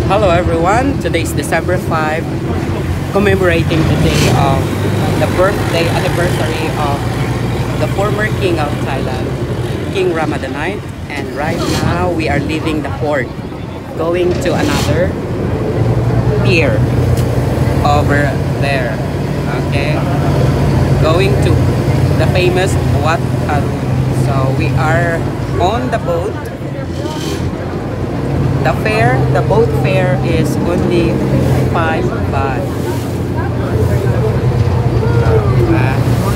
Hello everyone, today is December 5, commemorating the day of the birthday anniversary of the former king of Thailand, King Rama IX. And right now we are leaving the port, going to another pier over there, okay? Going to the famous Wat Arun. So we are on the boat. The boat fare is only 5 baht.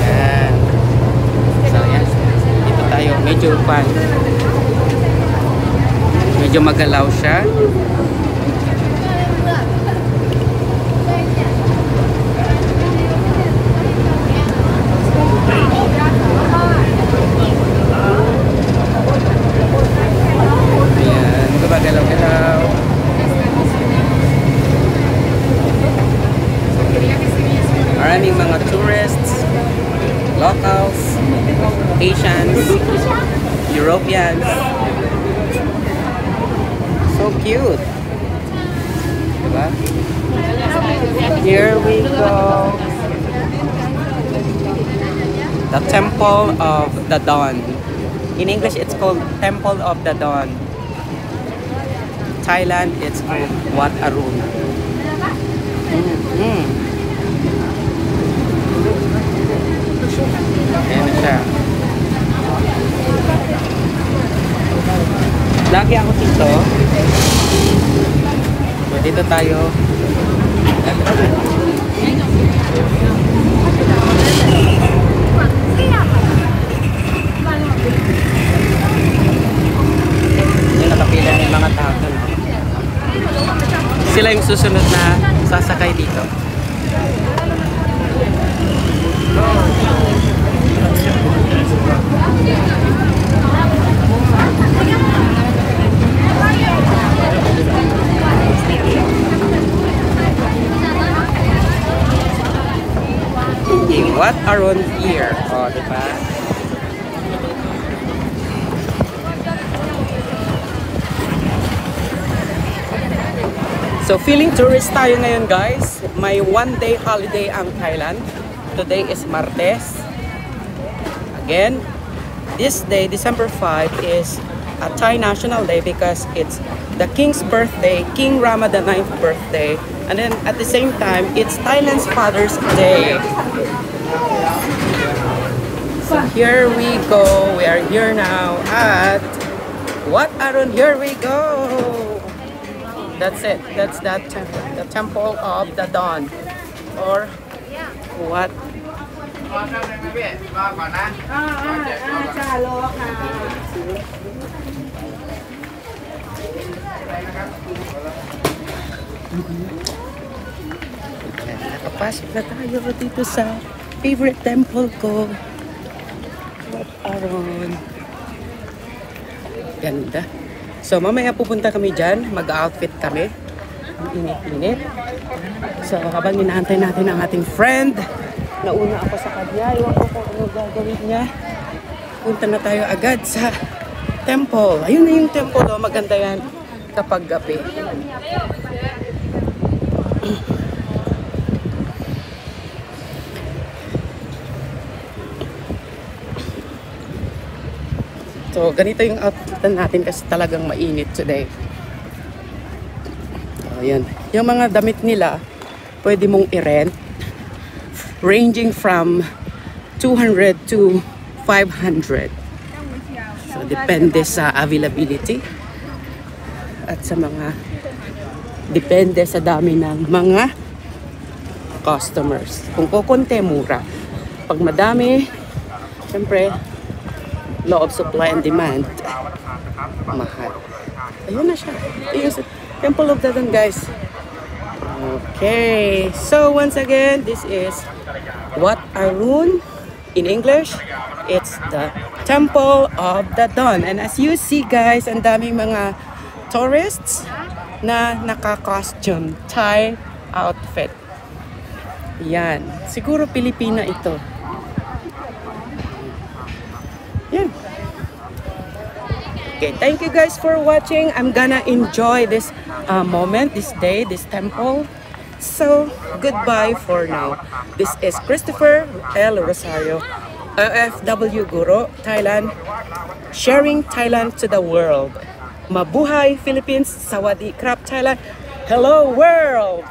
Yan. So yan, dito tayo. Medyo magalaw siya. Gumagalaw-galaw. Maraming mga tourists, locals, Asians, Europeans. So cute. Diba? Here we go. The Temple of the Dawn. In English, it's called Temple of the Dawn. Thailand, it's called Wat Arun. Ayan na siya. Lagi ako dito. So, dito tayo. Yung nakapila ng mga tao. Sila yung susunod na sasakay dito. What Arun here? Oh, diba? So feeling tourist tayo ngayon guys. May one-day holiday ang Thailand. Today is Martes. Again, this day, December 5, is a Thai National Day because it's the King's birthday, King Rama IX's birthday. And then at the same time, it's Thailand's Father's Day. So here we go. We are here now at Wat Arun. Here we go. That's it. That's the Temple of the Dawn, or what? Nakapasok na tayo dito sa favorite temple ko, Wat Arun. Ganda. So mamaya pupunta kami dyan, mag-outfit kami. Ang init-init. So habang inaantay natin ang ating friend, nauna ako sa kanya, iwan ko kung ano gagawin niya. Punta na tayo agad sa temple. Ayun na yung temple, oh. Maganda yan kapag gabi. So, ganito yung outfit natin kasi talagang mainit today. Ayan. Yung mga damit nila, pwede mong i-rent. Ranging from 200 to 500. So, depende sa availability. At sa mga, depende sa dami ng mga customers. Kung kukunti, mura. Pag madami, syempre, law of supply and demand, mahal. Ayun na siya. Ayun, Temple of the Dawn, guys. Okay. So, once again, this is Wat Arun. In English, it's the Temple of the Dawn. And as you see, guys, ang daming mga tourists na naka-costume, Thai outfit. Yan. Siguro Pilipina ito. Yan. Okay, thank you guys for watching. I'm gonna enjoy this moment, this day, this temple. So, goodbye for now. This is Christopher L. Rosario, OFW Guro, Thailand, sharing Thailand to the world. Mabuhay Philippines, Sawadee Krap Thailand. Hello world!